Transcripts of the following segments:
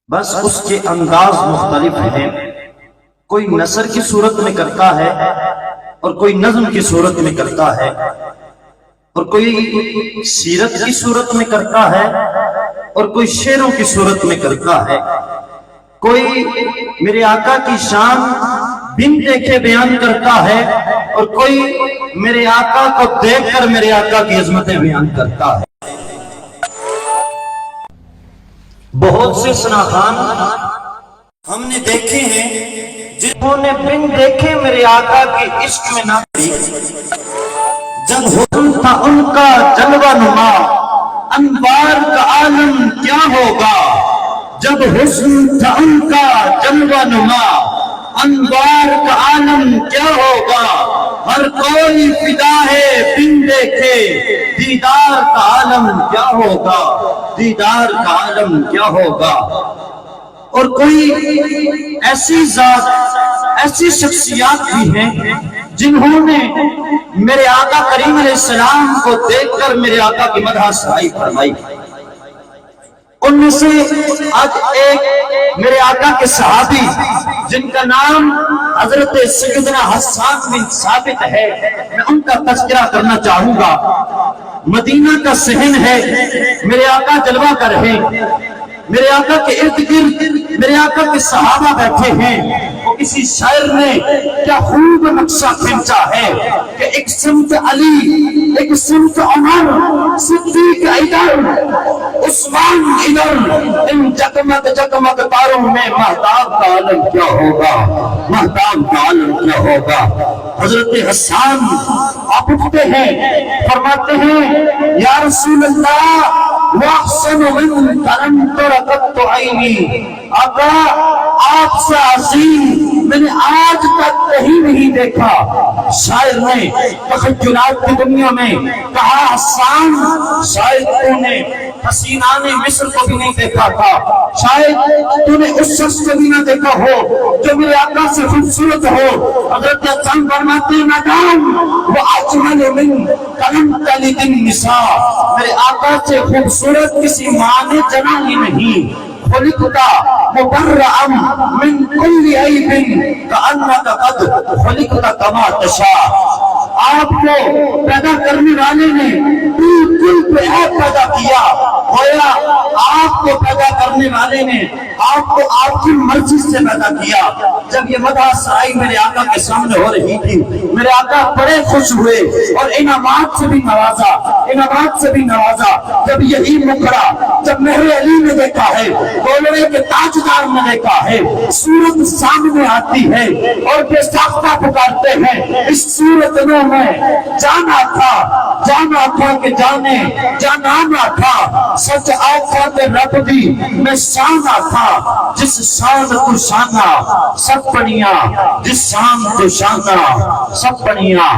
بس اس کے انداز مختلف ہیں، کوئی نثر کی صورت میں کرتا ہے اور کوئی نظم کی صورت میں کرتا ہے، اور کوئی سیرت کی صورت میں کرتا ہے اور کوئی شعروں کی صورت میں کرتا ہے، کوئی میرے آقا کی شان بن دیکھے بیان کرتا ہے اور کوئی میرے آقا کو دیکھ کر میرے آقا کی عظمتیں بیان کرتا ہے۔ بہت سے ثناخوان ہم نے دیکھے ہیں جنہوں نے بن دیکھے میرے آقا کے عشق میں نہ پڑی، جب حسن تھا ان کا جلوہ نما انوار کا عالم کیا ہوگا، جب حسن تھا ان کا جلوہ نما انوار کا عالم کیا ہوگا، ہر کوئی فدا ہے بن دیکھے دیدار کا عالم کیا ہوگا، دیدار کا عالم کیا ہوگا۔ اور کوئی ایسی ذات، ایسی شخصیات بھی ہیں جنہوں نے میرے آقا کریم علیہ السلام کو دیکھ کر میرے آقا کی مدح ثنائی فرمائی۔ ان میں سے آج ایک میرے آقا کے صحابی جن کا نام حضرت سیدنا حسان بن ثابت ہے، میں ان کا تذکرہ کرنا چاہوں گا۔ مدینہ کا صحن ہے، میرے آقا جلوہ گر ہیں، میرے آقا کے ارد گرد میرے آقا کے صحابہ بیٹھے ہیں۔ وہ کسی شاعر نے کیا خوب نقشہ کھینچا ہے کہ ایک سمت علی، ایک سمت عمر، صدیق ادھر، عثمان ادھر، ان جگمگ جگمگ تاروں میں مہتاب کا عالم کیا ہوگا، مہتاب کا عالم کیا ہوگا۔ حضرت حسان آپ اٹھتے ہیں، فرماتے ہیں یا رسول اللہ وَأَحْسَنُ مِنْكَ لَمْ تَرَ قَطُّ عَيْنِي، آقا آپ سے عظیم میں نے آج تک کہیں نہیں دیکھا۔ شاعر نے تخیلات کی دنیا میں کہا حسان شاید تو نے حسینان مصر کو بھی نہیں دیکھا تھا، شاید تو نے اس شخص کو بھی نہ دیکھا ہو جو میرے آقا سے خوبصورت ہو۔ حضرت حسان فرماتے ہیں مدام وہ اجمل من کلم تلد النساء، میرے آقا سے خوبصورت کسی ماں نے جنا ہی نہیں۔ خلقتا مبرئا من کل عیب کأنک قد خلقت کما تشاء، آپ کو پیدا کرنے والے نے بالکل بے عیب پیدا کیا، گویا آپ کو پیدا کرنے والے نے آپ کو آپ کی مرضی سے پیدا کیا۔ جب یہ مدح ثنائی میرے آقا کے سامنے ہو رہی تھی، میرے آقا بڑے خوش ہوئے اور انعامات سے بھی نوازا، انعامات سے بھی نوازا۔ جب یہی مکرا جب مہر علی نے دیکھا ہے، گولڑے کے تاجدار نے دیکھا ہے، صورت سامنے آتی ہے اور بے ساختہ پکارتے ہیں اس صورت میں جانا تھا، جانا تھا کہ جانے جانا نہ تھا، سچ آفات رب دی میں شانہ تھا، جس شان کو شانہ سب پڑیاں، جس شان کو شانہ سب پڑیاں۔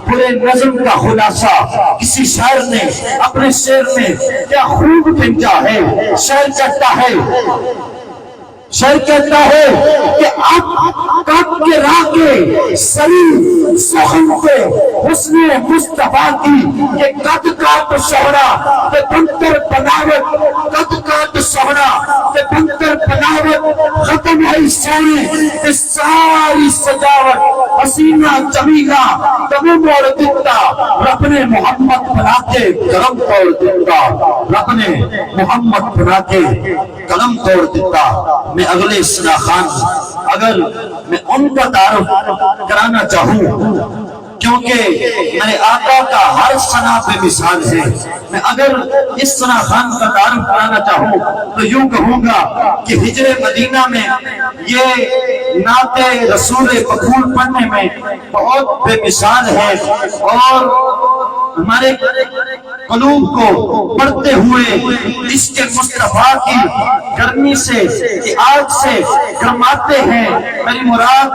پورے نظم کا خلاصہ کسی شاعر نے اپنے شعر میں کیا خوب بھیجا ہے۔ شاعر کہتا ہے، شاعر کہتا ہے کہ اب کٹ کے راہ کے سری سخن پہ حسن مصطفیٰ کی کہ قد کاٹ شہرہ کہ بنتر بناوٹ، قد کاٹ شہرہ کہ بنتر بناوٹ، ختم ہے سونے کہ ساری سجاوٹ، حسینہ جمیلہ تمہیں موڑ دیتا، رب نے محمد بنا کے قلم توڑ دیتا، رب نے محمد بنا کے قلم توڑ دیتا۔ میں اگلے ثناخوان اگر میں ان کا تعارف کرانا چاہوں، کیونکہ میرے آقا کا ہر ثنا پہ مثال ہے، میں اگر اس ثناخوان کا تعارف کرانا چاہوں تو یوں کہوں گا کہ ہجر مدینہ میں یہ نعت رسول مقبول پڑھنے میں بہت بے مثال ہے، اور ہمارے قلوب کو پڑھتے ہوئے عشق مصطفیٰ کی گرمی سے کہ آگ سے گرماتے ہیں. میری مراد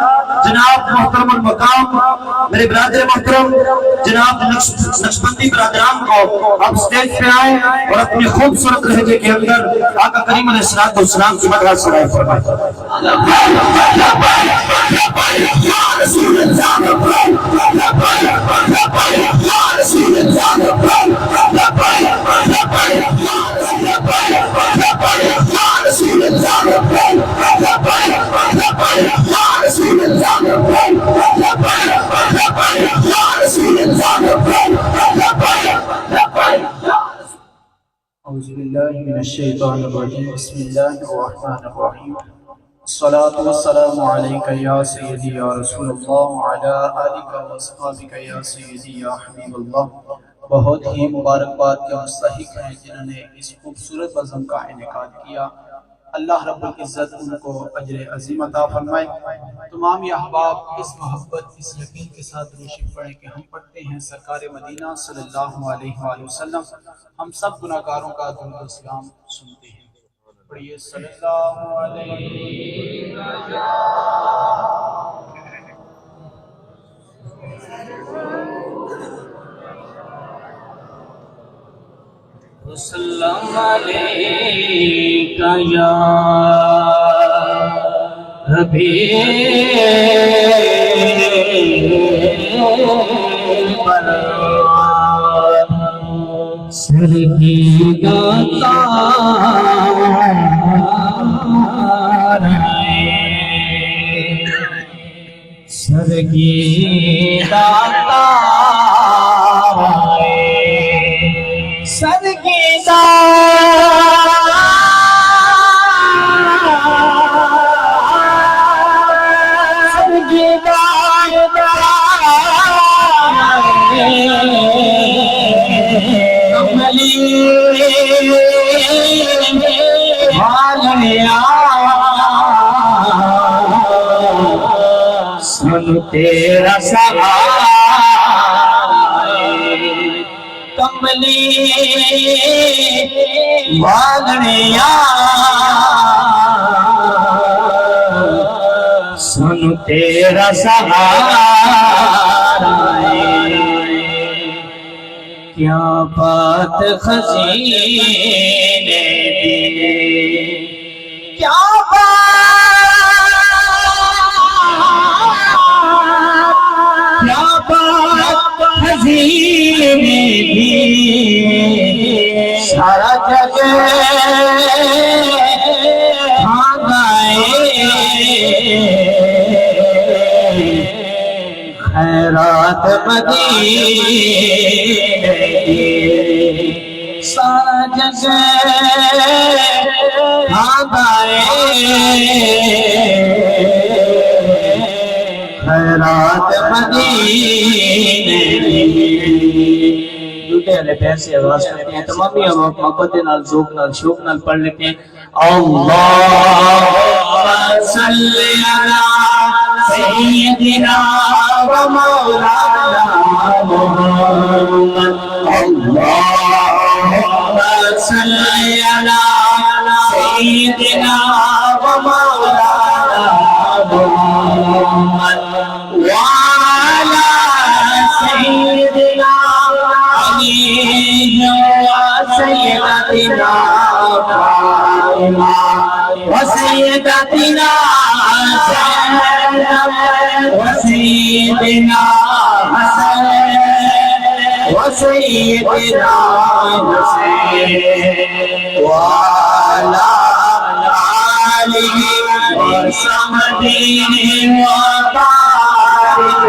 جناب محترم المقام میرے برادر محترم جناب نقشبندی برادران کو آپ سٹیج پہ آئیں اور اپنی خوبصورت لہجے کے اندر آقا کریم علیہ الصلوۃ والسلام کی مدح سنائیں. فرمائیں اعوذ باللہ من الشیطان الرجیم بسم اللہ الرحمن الرحیم الصلاة والسلام علیک یا سیدی یا رسول اللہ وعلی آلک و اصحابک یا سیدی یا حبیب اللہ. بہت ہی مبارکباد کے مستحق ہیں جنہوں نے اس خوبصورت بزم کا انعقاد کیا. اللہ رب العزت ان کو اجر عظیم عطا فرمائے. تمام احباب اس محبت اس یقین کے ساتھ درود پڑھیں کہ ہم پڑھتے ہیں سرکار مدینہ صلی اللہ علیہ وآلہ وسلم. ہم سب گناہگاروں کا درود و سلام سنتے ہیں. پڑھیے صلی اللہ علیہ وسلم علیکہ یا حبیب اللہ. سرگی داتا سرگی داتا سرگی سن تیرا سہارا کملی مانگنیا سن تیرا سہارا. کیا بات خزینے دی کیا سارا جگ خیرات مدینے کی سارا جگ خیرات مدینے کی. دوسرے والے پیسے آواز کرتے ہیں تمام ہی محبت نال ذوق نال شوق نال پڑھ لیتے ہیں. اللہم صلی علی سیدنا و مولانا محمد. اللہم صلی علی سیدنا و مولانا محمد وعلی سیدنا سیدتنا فاطمہ وسیدتنا زینب وسیدنا حسن وسیدنا حسین وعلی آلہ وصحبہ وبارک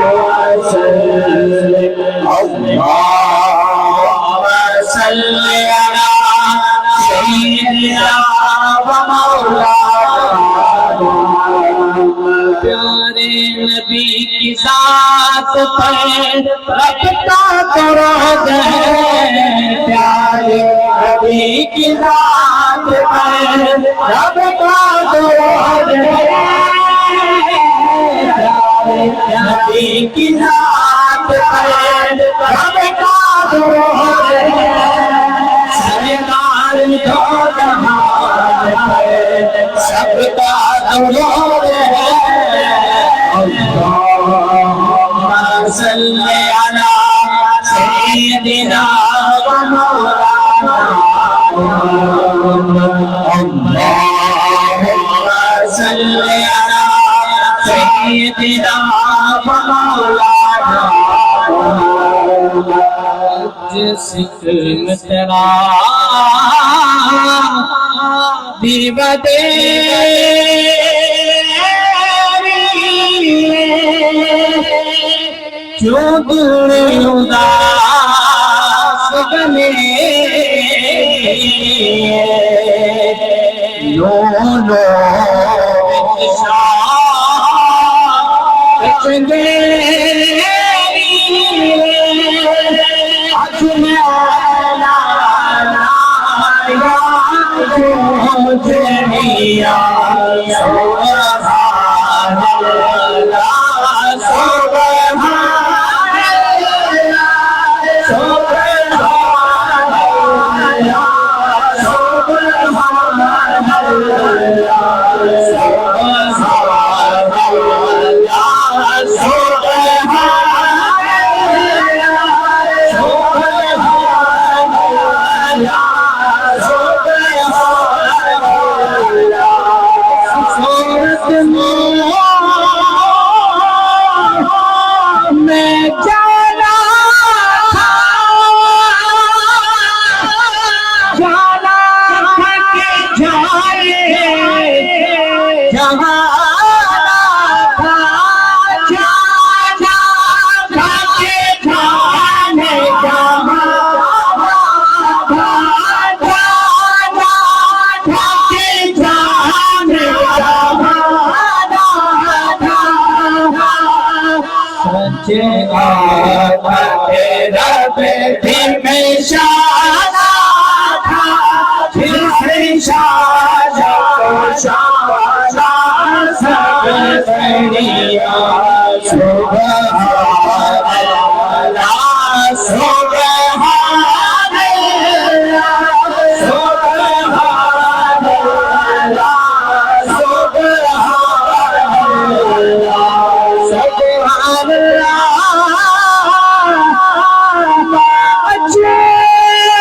وسلم. اللہم صلی علی سیدنا و مولانا محمد. پیارے نبی کی ذات پر رب کا درود ہے. پیارے نبی کی ذات پر رب کا درود ہے. نبی کی ذات پر رب کا درود ہے. سرکار دو جہان پر انگور ہے اللہم صلی علی سیدنا و مولانا اللہم صلی علی سیدنا و مولانا جس میں تیرا دیوہ کیوں دل اداس بنے لو لو رب بھی میں شانا تھا جس شانا کو شانا سب سڑیا سبحان اللہ سبحان اللہ سبحان اللہ سبحان اللہ سبحان اللہ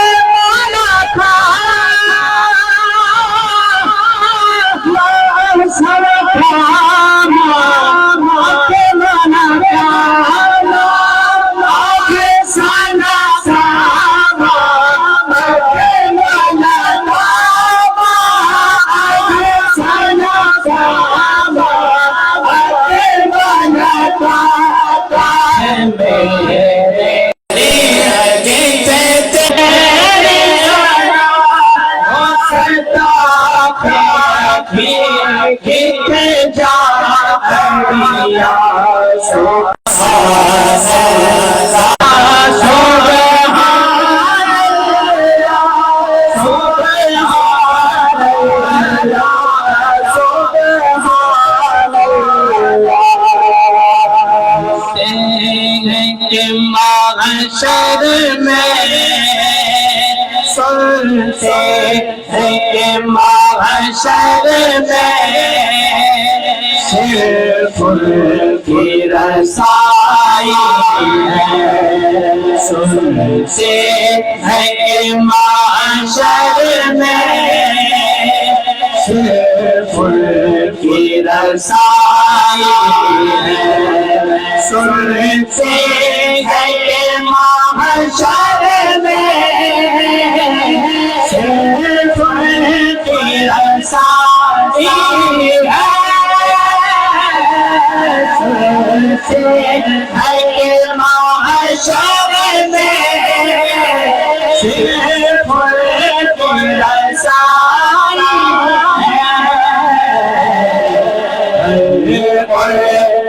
محشر میں سنتے ہیں کہ محشر میں صرف ان کی رسائی ہے سنتے ہیں کہ محشر میں صرف ان کی رسائی ہے سنتے ہیں کہ محشر میں صرف ان کی رسائی ہے سنتے ہیں کہ محشر میں صرف ان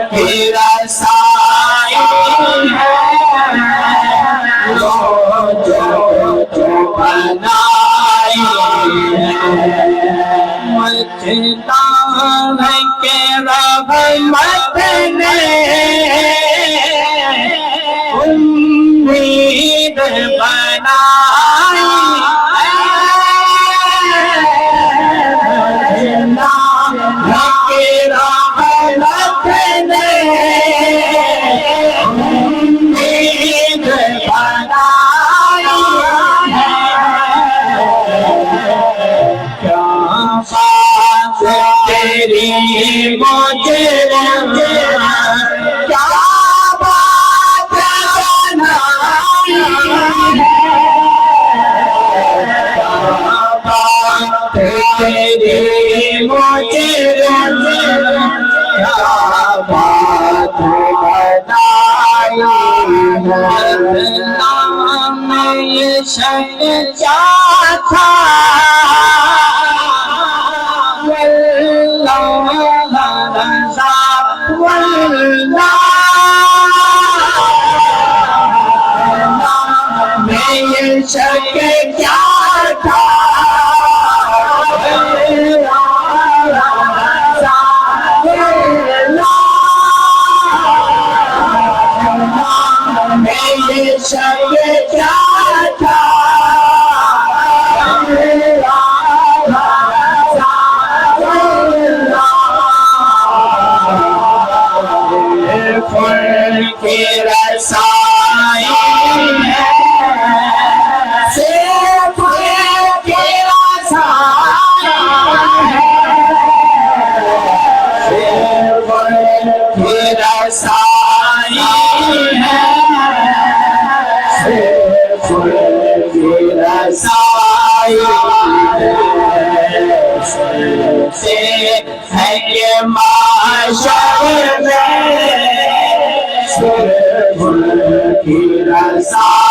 کی رسائی ہے مجھتا ہے کہ رحمت نے امید بنائی مجھتا ہے کہ تیری مجھے کیا بات بنائی تیری مجھے کیا بات بنائی نام یہ شک کیا تھا واللہ رضا واللہ میں یہ شک کیا تھا ہے کہ معاشر میں صرف کی رسائی